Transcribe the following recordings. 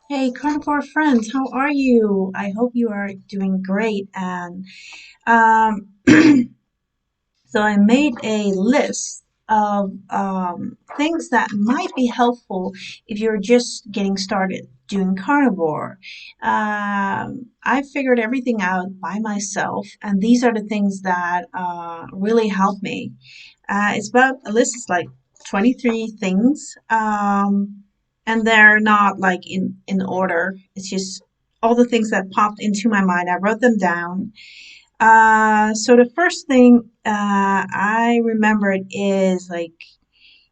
Hey, Carnivore friends, how are you? I hope you are doing great. And um, so I made a list of things that might be helpful if you're just getting started doing carnivore. I figured everything out by myself, and these are the things that really help me. It's about a list is like 23 things, and they're not like in order. It's just all the things that popped into my mind. I wrote them down. So the first thing I remembered is like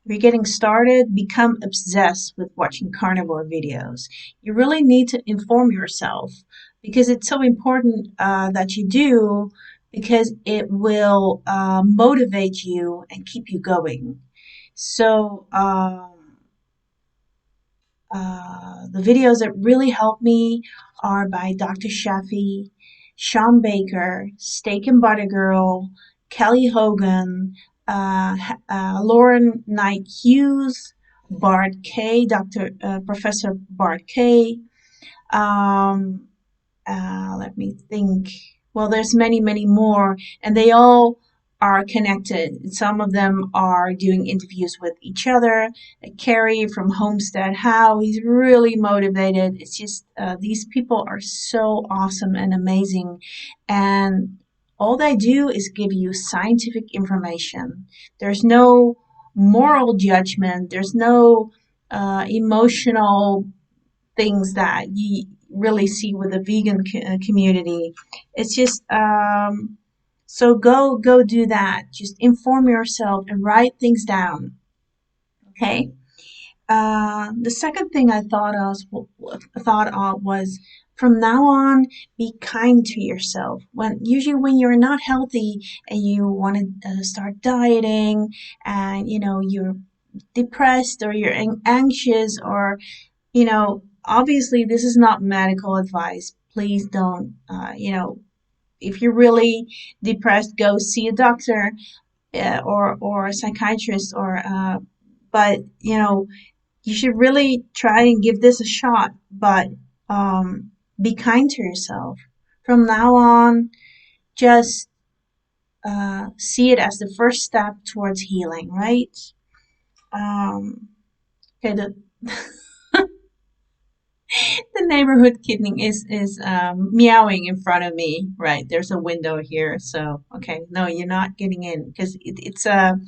if you're getting started, become obsessed with watching carnivore videos. You really need to inform yourself because it's so important that you do because it will motivate you and keep you going. So, the videos that really help me are by Dr. Shafi, Sean Baker, Steak and Butter Girl, Kelly Hogan, Lauren Knight Hughes, Bart K, Professor Bart K. Um, Let me think. Well, there's many, many more, and they all are connected. Some of them are doing interviews with each other. Carrie from Homestead How, he's really motivated. It's just these people are so awesome and amazing, and all they do is give you scientific information. There's no moral judgment. There's no emotional things that you really see with the vegan community. It's just so go do that. Just inform yourself and write things down. Okay. The second thing I thought of was from now on, be kind to yourself. When you're not healthy and you want to start dieting, and you're depressed or you're anxious or obviously this is not medical advice. Please don't, if you're really depressed, go see a doctor or a psychiatrist but you should really try and give this a shot. But be kind to yourself. From now on, just see it as the first step towards healing, right? Okay, the neighborhood kitten is meowing in front of me. Right, there's a window here, so okay, no, you're not getting in because it's a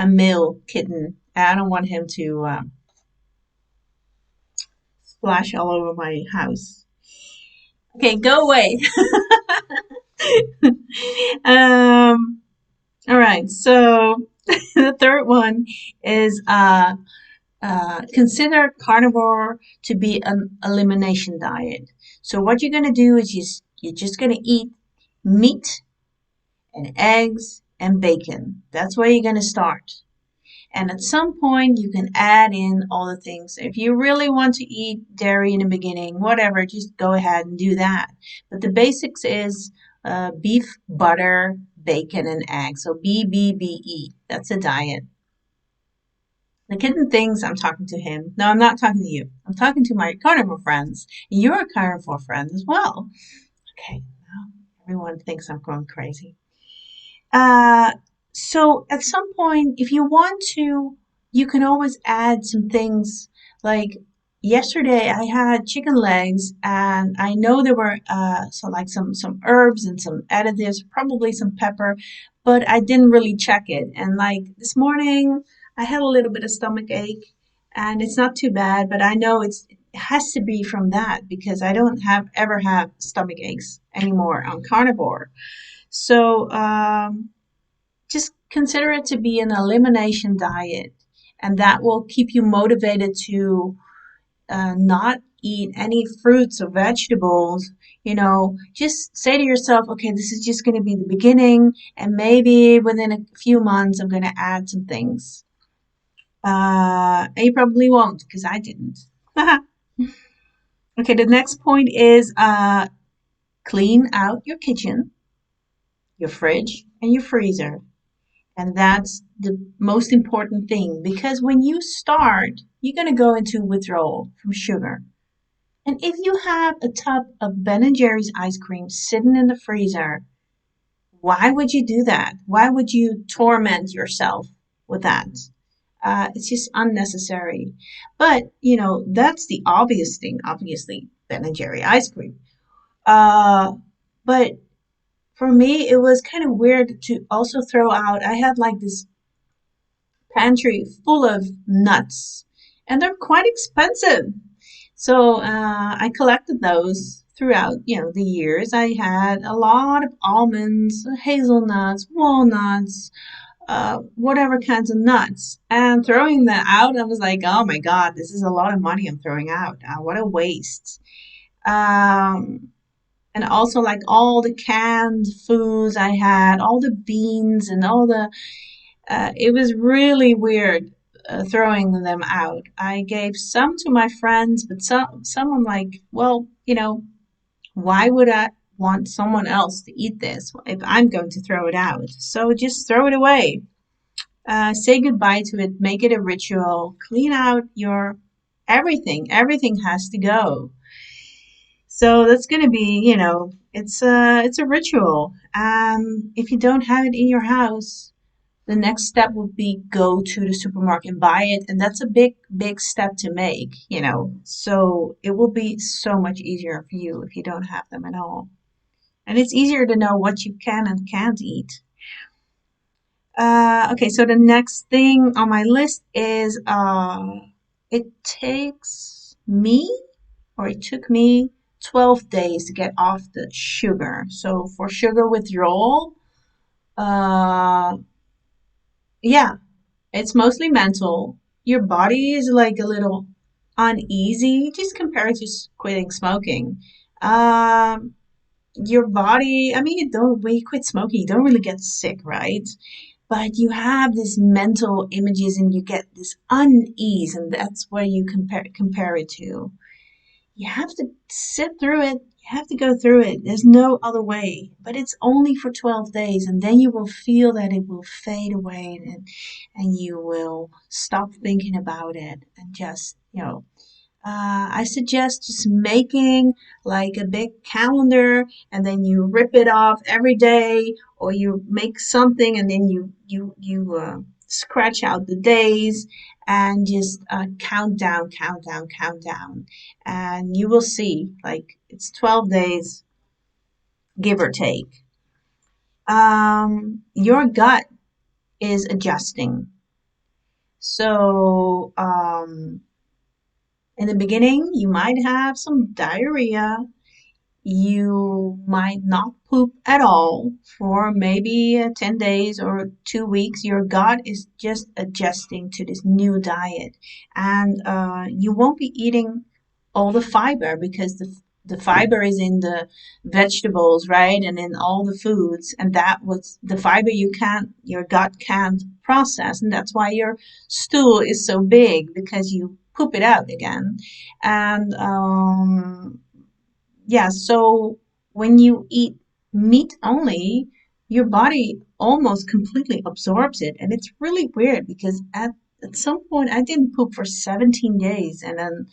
male kitten. I don't want him to splash all over my house. Okay, go away. um. All right. So the third one is consider carnivore to be an elimination diet. So what you're gonna do is you're just gonna eat meat and eggs and bacon. That's where you're gonna start. And at some point you can add in all the things. If you really want to eat dairy in the beginning, whatever, just go ahead and do that. But the basics is beef, butter, bacon, and eggs. So BBBE. That's a diet. The kitten thinks I'm talking to him. No, I'm not talking to you. I'm talking to my carnivore friends. And you're a carnivore friend as well. Okay, now everyone thinks I'm going crazy. Uh, so at some point, if you want to, you can always add some things. Like yesterday, I had chicken legs, and I know there were so like some herbs and some additives, probably some pepper, but I didn't really check it. And like this morning, I had a little bit of stomach ache, and it's not too bad, but I know it has to be from that because I don't have ever have stomach aches anymore on carnivore. So just consider it to be an elimination diet, and that will keep you motivated to not eat any fruits or vegetables. Just say to yourself, okay, this is just going to be the beginning, and maybe within a few months, I'm going to add some things. And you probably won't because I didn't. Okay, the next point is clean out your kitchen, your fridge, and your freezer. And that's the most important thing because when you start, you're going to go into withdrawal from sugar. And if you have a tub of Ben& Jerry's ice cream sitting in the freezer, why would you do that? Why would you torment yourself with that? It's just unnecessary. But, that's the obvious thing, obviously, Ben& Jerry ice cream. But for me, it was kind of weird to also throw out. I had like this pantry full of nuts, and they're quite expensive. So I collected those throughout, the years. I had a lot of almonds, hazelnuts, walnuts, whatever kinds of nuts. And throwing that out, I was like, oh my God, this is a lot of money I'm throwing out. What a waste. Um, and also like all the canned foods I had, all the beans and all the it was really weird throwing them out. I gave some to my friends, but some I'm like, well, why would I want someone else to eat this if I'm going to throw it out? So just throw it away. Say goodbye to it. Make it a ritual. Clean out your everything. Everything has to go. So that's going to be, it's a ritual. If you don't have it in your house, the next step would be go to the supermarket and buy it, and that's a big, big step to make, So it will be so much easier for you if you don't have them at all. And it's easier to know what you can and can't eat. Okay, so the next thing on my list is it takes me, or it took me 12 days to get off the sugar. So for sugar withdrawal, uh, yeah, it's mostly mental. Your body is like a little uneasy, just compared to quitting smoking. Um, your body, I mean, you don't, when you quit smoking, you don't really get sick, right? But you have this mental images and you get this unease, and that's where you compare it to. You have to sit through it. You have to go through it. There's no other way. But it's only for 12 days, and then you will feel that it will fade away, and you will stop thinking about it and just, I suggest just making like a big calendar and then you rip it off every day, or you make something and then you scratch out the days and just count down, count down, count down, and you will see like it's 12 days, give or take. Your gut is adjusting. So in the beginning, you might have some diarrhea. You might not poop at all for maybe 10 days or 2 weeks. Your gut is just adjusting to this new diet. And you won't be eating all the fiber because the fiber is in the vegetables, right? And in all the foods. And that was the fiber your gut can't process. And that's why your stool is so big because you poop it out again. And yeah, so when you eat meat only, your body almost completely absorbs it. And it's really weird because at some point I didn't poop for 17 days and then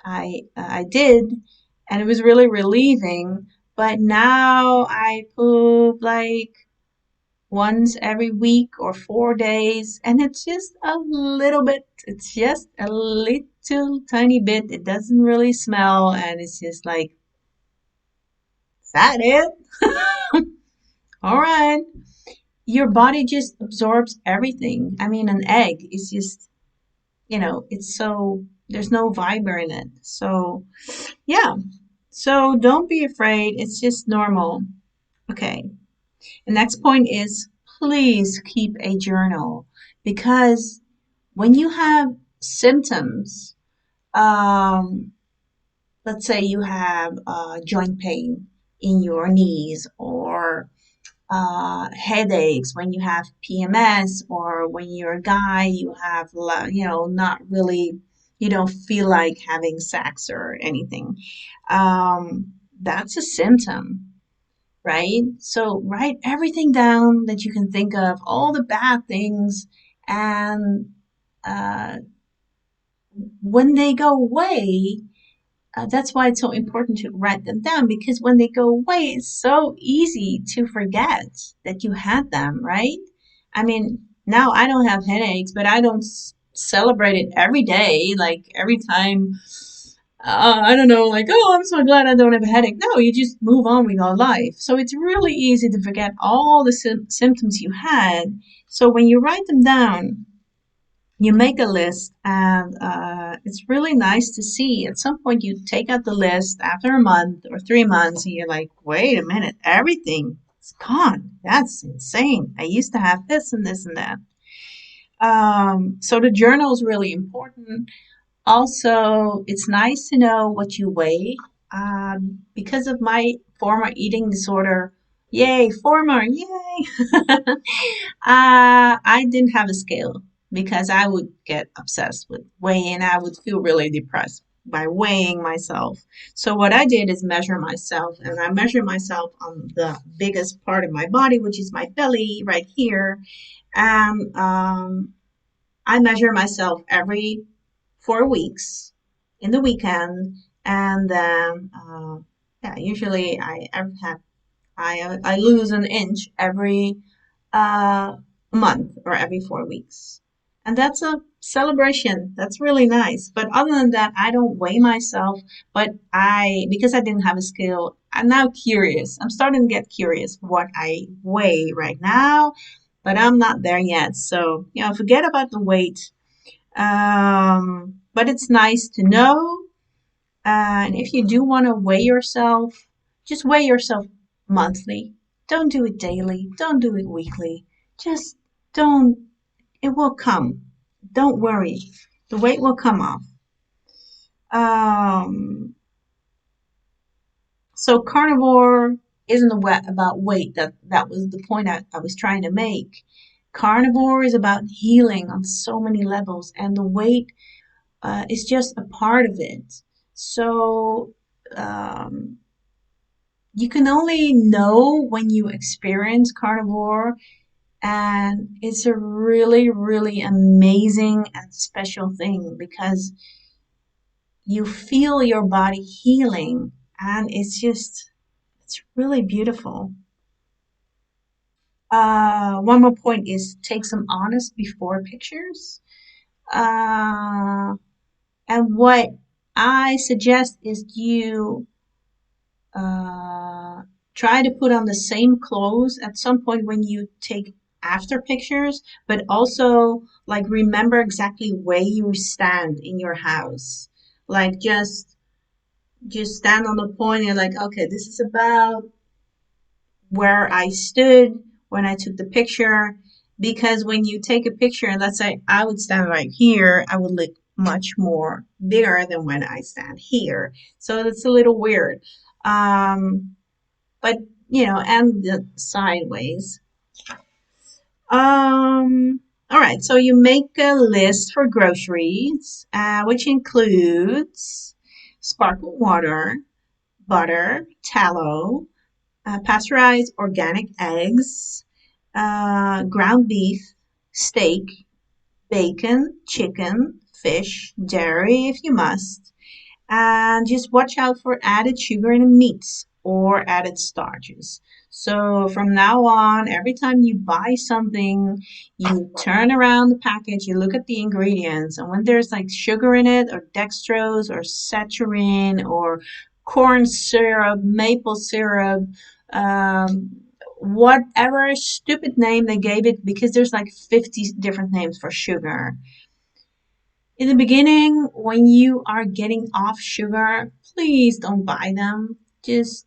I did, and it was really relieving. But now I poop like once every week or 4 days, and it's just a little bit, it's just a little tiny bit. It doesn't really smell, and it's just like, is that it? All right. Your body just absorbs everything. I mean, an egg is just, it's so, there's no fiber in it. So, yeah. So don't be afraid. It's just normal. Okay. The next point is please keep a journal because when you have symptoms, um, let's say you have joint pain in your knees or headaches when you have PMS, or when you're a guy, you have, not really, you don't feel like having sex or anything. That's a symptom. right? So write everything down that you can think of, all the bad things, and uh, when they go away, that's why it's so important to write them down, because when they go away, it's so easy to forget that you had them, right? I mean, now I don't have headaches, but I don't celebrate it every day, like every time. I don't know, like, oh, I'm so glad I don't have a headache. No, you just move on with your life. So it's really easy to forget all the symptoms you had. So when you write them down, you make a list, and it's really nice to see. At some point, you take out the list after a month or 3 months, and you're like, wait a minute, everything is gone. That's insane. I used to have this and this and that. So the journal is really important. Also, it's nice to know what you weigh. Because of my former eating disorder, yay, former, yay! I didn't have a scale because I would get obsessed with weighing. I would feel really depressed by weighing myself. So what I did is measure myself, and I measure myself on the biggest part of my body, which is my belly right here. And I measure myself every 4 weeks in the weekend, and then yeah, usually I lose an inch every uh, month or every 4 weeks. And that's a celebration. That's really nice. But other than that, I don't weigh myself. But because I didn't have a scale, I'm now curious. I'm starting to get curious what I weigh right now, but I'm not there yet. So, forget about the weight. But it's nice to know. And if you do want to weigh yourself, just weigh yourself monthly. Don't do it daily. Don't do it weekly. Just don't, it will come. Don't worry. The weight will come off. Um, so carnivore isn't about weight. That was the point I was trying to make. Carnivore is about healing on so many levels, and the weight is just a part of it. So um, you can only know when you experience carnivore, and it's a really, really amazing and special thing because you feel your body healing, and it's really beautiful. One more point is take some honest before pictures. Uh, and what I suggest is you uh, try to put on the same clothes at some point when you take after pictures, but also like remember exactly where you stand in your house. Like just stand on the point and like, okay, this is about where I stood when I took the picture. Because when you take a picture, and let's say I would stand right here, I would look much more bigger than when I stand here. So that's a little weird. But and the sideways. All right, so you make a list for groceries, which includes sparkling water, butter, tallow, pasteurized organic eggs, ground beef, steak, bacon, chicken, fish, dairy if you must, and just watch out for added sugar in the meats or added starches. So from now on, every time you buy something, you turn around the package, you look at the ingredients, and when there's like sugar in it, or dextrose, or saccharin, or corn syrup, maple syrup, um, whatever stupid name they gave it, because there's like 50 different names for sugar. In the beginning, when you are getting off sugar, please don't buy them. Just,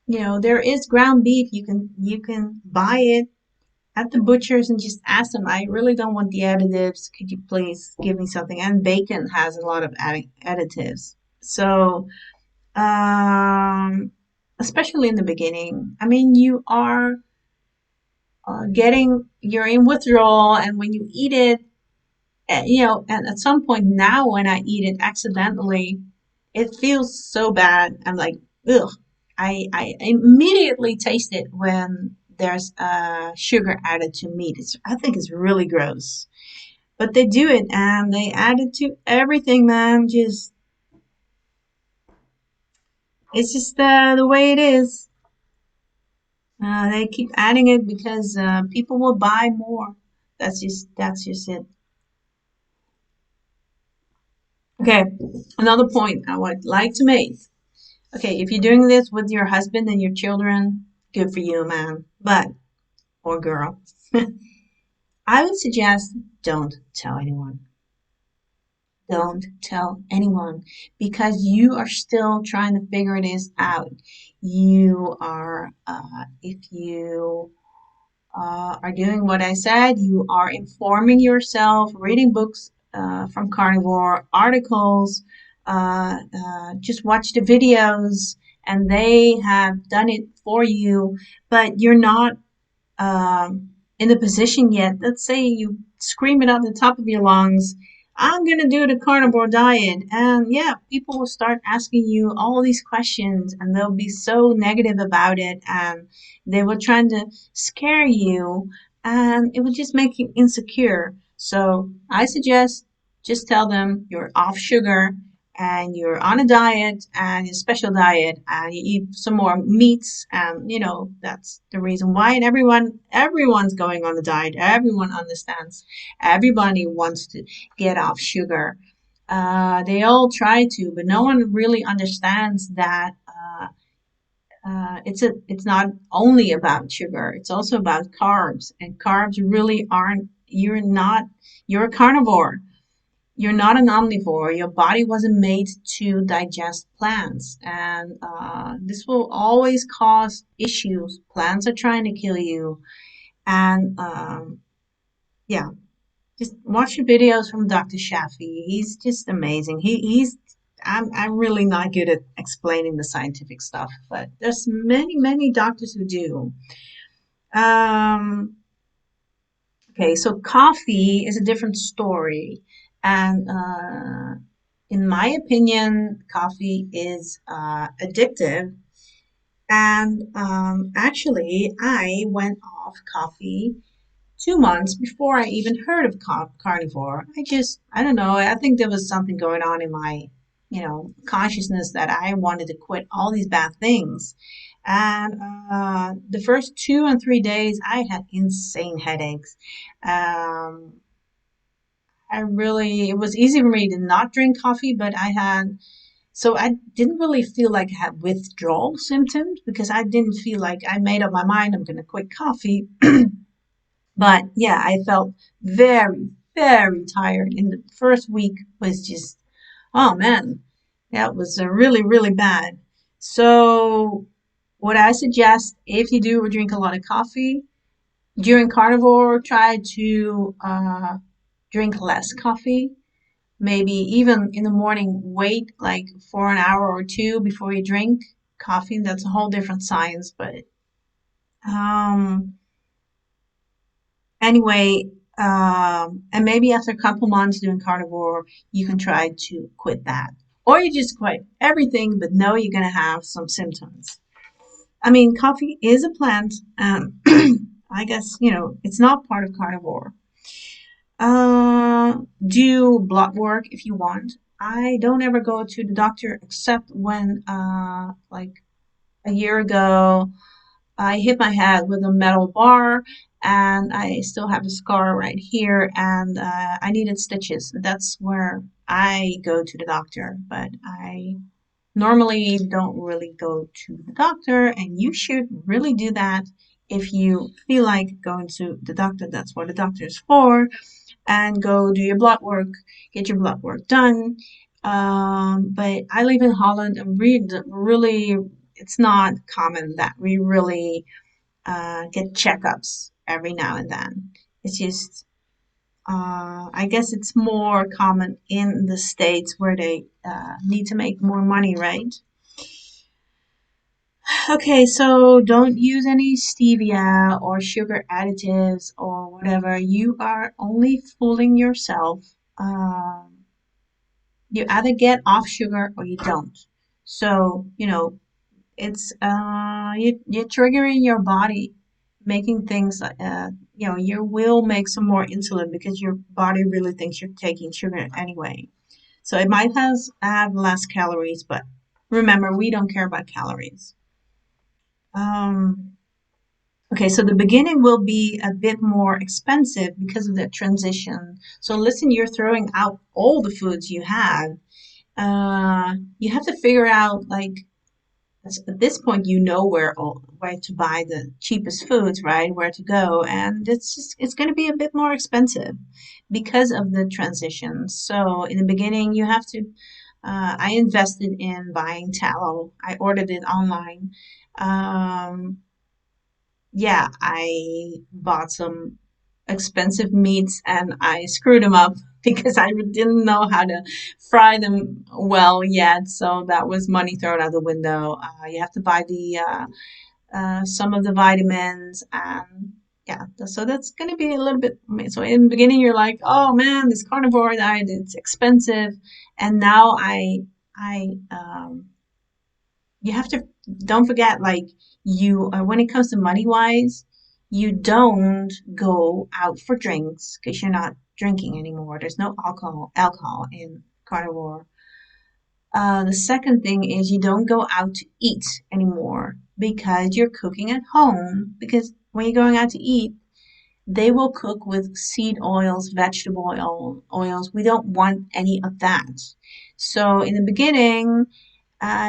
there is ground beef. You can buy it at the butcher's and just ask them, I really don't want the additives. Could you please give me something? And bacon has a lot of additives. So, um, especially in the beginning, I mean, you're in withdrawal, and when you eat it, and at some point now when I eat it accidentally, it feels so bad. I'm like, ugh, I immediately taste it when there's sugar added to meat. I think it's really gross. But they do it and they add it to everything, man. Just it's just the way it is. They keep adding it because people will buy more. That's just it. Okay, another point I would like to make. Okay, if you're doing this with your husband and your children, good for you, man. But or girl, I would suggest don't tell anyone. Don't tell anyone because you are still trying to figure this out. You are, if you are doing what I said, you are informing yourself, reading books from Carnivore, articles, just watch the videos, and they have done it for you, but you're not in the position yet. Let's say you scream it out the top of your lungs, I'm going to do the carnivore diet. And yeah, people will start asking you all these questions and they'll be so negative about it. And they will try to scare you and it will just make you insecure. So I suggest just tell them you're off sugar and you're on a diet and a special diet and you eat some more meats and that's the reason why. And everyone's going on a diet. Everyone understands. Everybody wants to get off sugar. They all try to, but no one really understands that it's not only about sugar. It's also about carbs, and carbs really aren't. You're a carnivore. You're not an omnivore. Your body wasn't made to digest plants, and this will always cause issues. Plants are trying to kill you, and yeah, just watch the videos from Dr. Shafi. He's just amazing. I'm really not good at explaining the scientific stuff, but there's many doctors who do. Um, okay, so coffee is a different story, and in my opinion, coffee is addictive. And actually, I went off coffee 2 months before I even heard of carnivore. I don't know, I think there was something going on in my, consciousness that I wanted to quit all these bad things. And the first 2 and 3 days, I had insane headaches. Um, it was easy for me to not drink coffee, but so I didn't really feel like I had withdrawal symptoms because I didn't feel like I made up my mind I'm going to quit coffee. But yeah, I felt very tired. In the first week was just, oh man, that was really bad. So what I suggest, if you do drink a lot of coffee during carnivore, try to drink less coffee. Maybe even in the morning, wait like for an hour or two before you drink coffee. That's a whole different science, but um, anyway, and maybe after a couple months doing carnivore, you can try to quit that. Or you just quit everything, but know you're going to have some symptoms. I mean, coffee is a plant. I guess, it's not part of carnivore. Uh, do blood work if you want. I don't ever go to the doctor except when, like a year ago, I hit my head with a metal bar and I still have a scar right here and I needed stitches. That's where I go to the doctor, but I normally don't really go to the doctor, and you should really do that if you feel like going to the doctor. That's what the doctor is for. And go do your blood work, get your blood work done. But I live in Holland and we really, it's not common that we really get checkups every now and then. It's just, I guess it's more common in the States where they need to make more money, right? Okay, so don't use any stevia or sugar additives or whatever. You are only fooling yourself. You either get off sugar or you don't. So, It's you're triggering your body, making things you will make some more insulin because your body really thinks you're taking sugar anyway. So it might have less calories, but remember, we don't care about calories. Um, okay, so the beginning will be a bit more expensive because of the transition. So listen, you're throwing out all the foods you have. You have to figure out like at this point you know where to buy the cheapest foods, right? Where to go, and it's going to be a bit more expensive because of the transition. So in the beginning, you have to. I invested in buying tallow. I ordered it online. Um, yeah, I bought some expensive meats and I screwed them up because I didn't know how to fry them well yet. So that was money thrown out the window. You have to buy the some of the vitamins and yeah, so that's going to be a little bit. So in the beginning, you're like, oh man, this carnivore diet, it's expensive, and now I you have to don't forget like you when it comes to money wise you don't go out for drinks because you're not drinking anymore. There's no alcohol in carnivore. The second thing is you don't go out to eat anymore because you're cooking at home, because when you're going out to eat they will cook with seed oils, oils. We don't want any of that. So in the beginning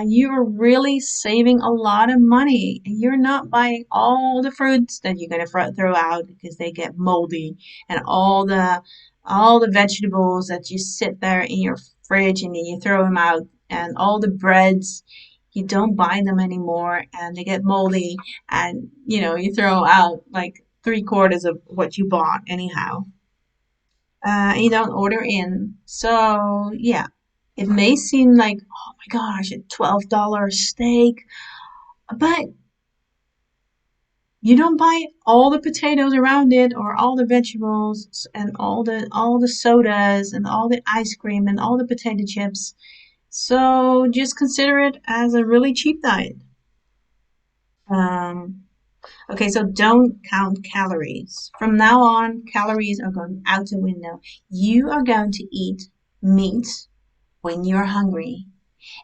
you're really saving a lot of money, and you're not buying all the fruits that you're going to throw out because they get moldy, and all the vegetables that you sit there in your fridge and then you throw them out, and all the breads you don't buy them anymore and they get moldy, and you throw out like three-quarters of what you bought anyhow. You don't order in. So, yeah, it may seem like, oh my gosh, a $12 steak, but you don't buy all the potatoes around it or all the vegetables and all the sodas and all the ice cream and all the potato chips. So just consider it as a really cheap diet. Um, okay, so don't count calories. From now on, calories are going out the window. You are going to eat meat when you're hungry.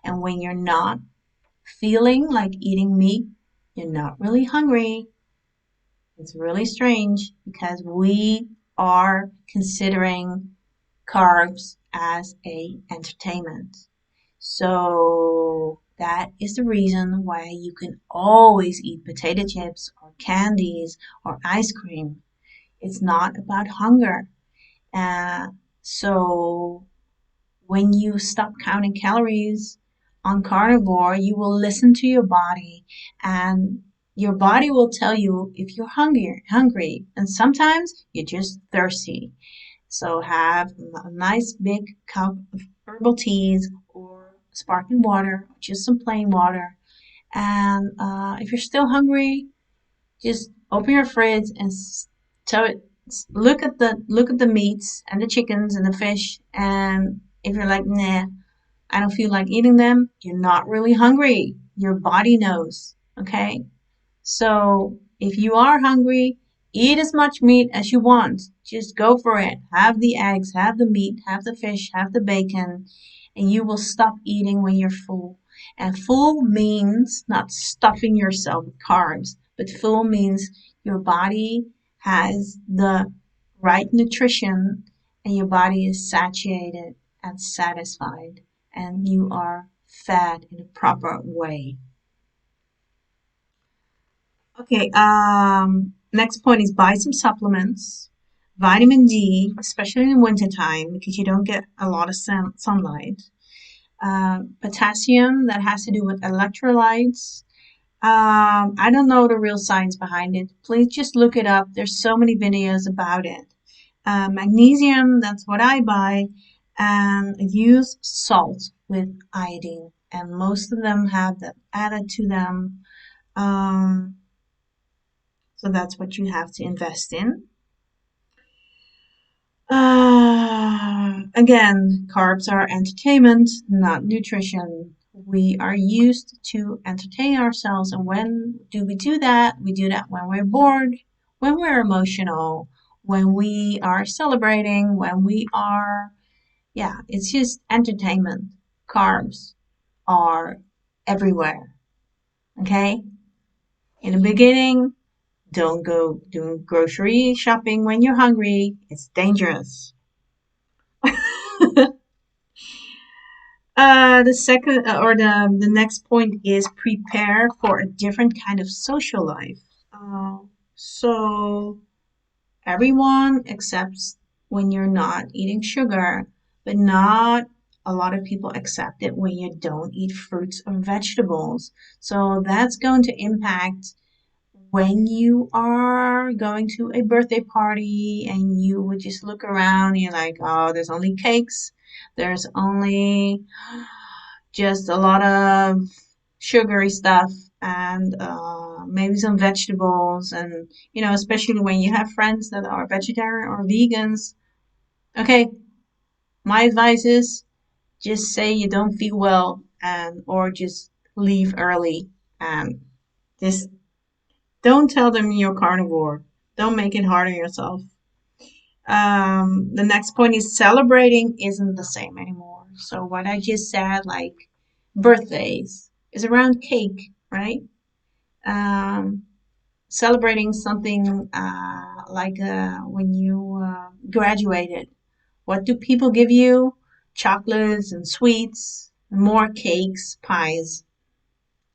And when you're not feeling like eating meat, you're not really hungry. It's really strange because we are considering carbs as a entertainment. So that is the reason why you can always eat potato chips or candies or ice cream. It's not about hunger. Uh, so when you stop counting calories on carnivore, you will listen to your body, and your body will tell you if you're hungry, and sometimes you're just thirsty. So have a nice big cup of herbal teas or sparkling water, or just some plain water. And if you're still hungry, just open your fridge and tell it. Look at the meats and the chickens and the fish, and if you're like, nah, I don't feel like eating them, you're not really hungry. Your body knows. Okay? So if you are hungry, eat as much meat as you want. Just go for it. Have the eggs, have the meat, have the fish, have the bacon, and you will stop eating when you're full. And full means not stuffing yourself with carbs, but full means your body has the right nutrition and your body is satiated and satisfied, and you are fed in a proper way. Okay, next point is buy some supplements. Vitamin D, especially in wintertime because you don't get a lot of sunlight. Potassium, that has to do with electrolytes. I don't know the real science behind it. Please just look it up. There's so many videos about it. Magnesium, that's what I buy. And use salt with iodine. And most of them have that added to them. Um, so that's what you have to invest in. Again, carbs are entertainment, not nutrition. we are used to entertain ourselves. And when do we do that? We do that when we're bored, when we're emotional, when we are celebrating, when we are, yeah, it's just entertainment. Carbs are everywhere. Okay? In the beginning, don't go doing grocery shopping when you're hungry. It's dangerous. The second or the next point is prepare for a different kind of social life. Uh, so everyone accepts when you're not eating sugar, but not a lot of people accept it when you don't eat fruits or vegetables. So that's going to impact when you are going to a birthday party and you would just look around and you're like, oh, there's only cakes, there's only just a lot of sugary stuff and maybe some vegetables. And, especially when you have friends that are vegetarian or vegans. Okay, my advice is just say you don't feel well and or just leave early and just don't tell them you're carnivore. Don't make it hard on yourself. The next point is celebrating isn't the same anymore. So what I just said, like birthdays, is around cake, right? Um, Celebrating something like when you graduated. What do people give you? Chocolates and sweets, more cakes, pies,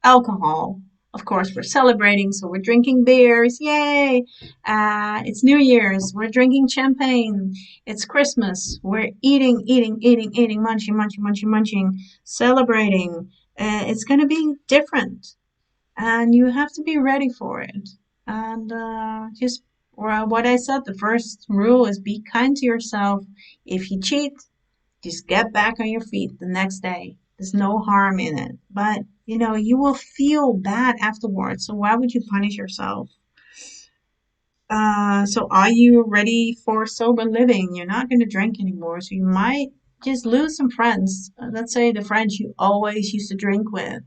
alcohol. Of course, we're celebrating, so we're drinking beers. Yay! It's New Year's. We're drinking champagne. It's Christmas. We're eating, eating, eating, eating, munching, munching, munching, munching, celebrating. It's going to be different, and you have to be ready for it. And just well, what I said, the first rule is be kind to yourself. If you cheat, just get back on your feet the next day. There's no harm in it. But, you will feel bad afterwards. So why would you punish yourself? So are you ready for sober living? You're not going to drink anymore. So you might just lose some friends. Let's say the friends you always used to drink with.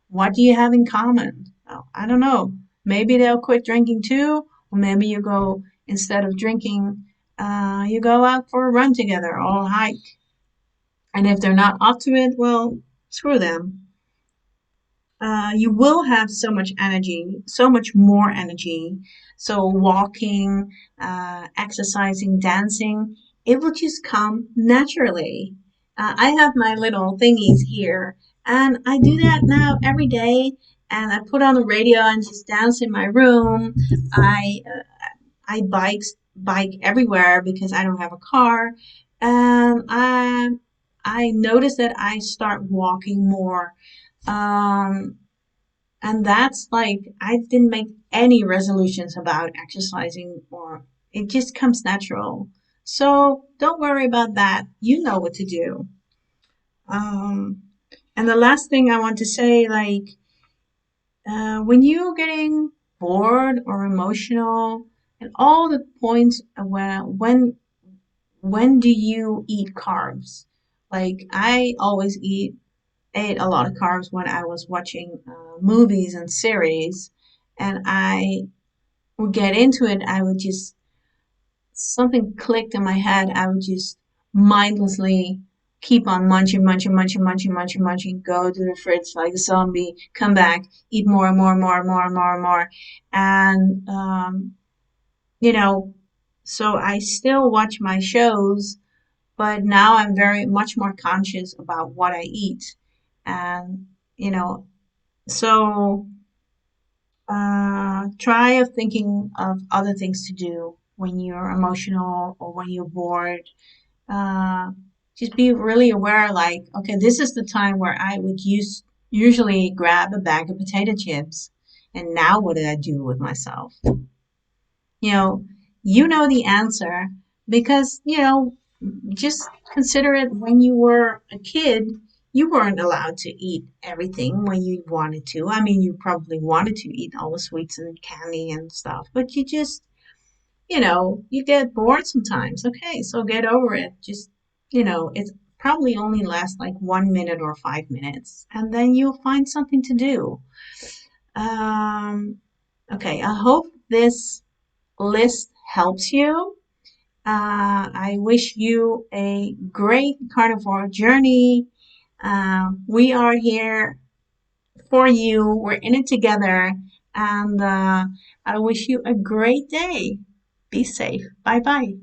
What do you have in common? Oh, I don't know. Maybe they'll quit drinking too. Or maybe you go, instead of drinking, you go out for a run together or hike. And if they're not up to it, well, screw them. You will have so much energy, so much more energy. So walking, exercising, dancing, it will just come naturally. I have my little thingies here, and I do that now every day. And I put on the radio and just dance in my room. I bike everywhere because I don't have a car, and I notice that I start walking more. Um, and that's like I didn't make any resolutions about exercising, or it just comes natural. So don't worry about that. You know what to do. Um, and the last thing I want to say, like when you're getting bored or emotional, and all the points when do you eat carbs? Like I always ate a lot of carbs when I was watching movies and series, and I would get into it. I would just something clicked in my head. I would just mindlessly keep on munching, munching, munching, munching, munching, munching, go to the fridge like a zombie, come back, eat more and more and more and more and more and more. And, you know, so I still watch my shows, but now I'm very much more conscious about what I eat. And, you know, so try of thinking of other things to do when you're emotional or when you're bored. uh, just be really aware, like, okay, this is the time where I would usually grab a bag of potato chips, and now what did I do with myself? You know, you know the answer because, just consider it when you were a kid. You weren't allowed to eat everything when you wanted to. I mean, you probably wanted to eat all the sweets and candy and stuff, but you just you get bored sometimes. Okay, so get over it. Just, it's probably only last like 1 minute or 5 minutes, and then you'll find something to do. Um, okay, I hope this list helps you. I wish you a great carnivore journey. We are here for you. We're in it together. And I wish you a great day. Be safe. Bye bye.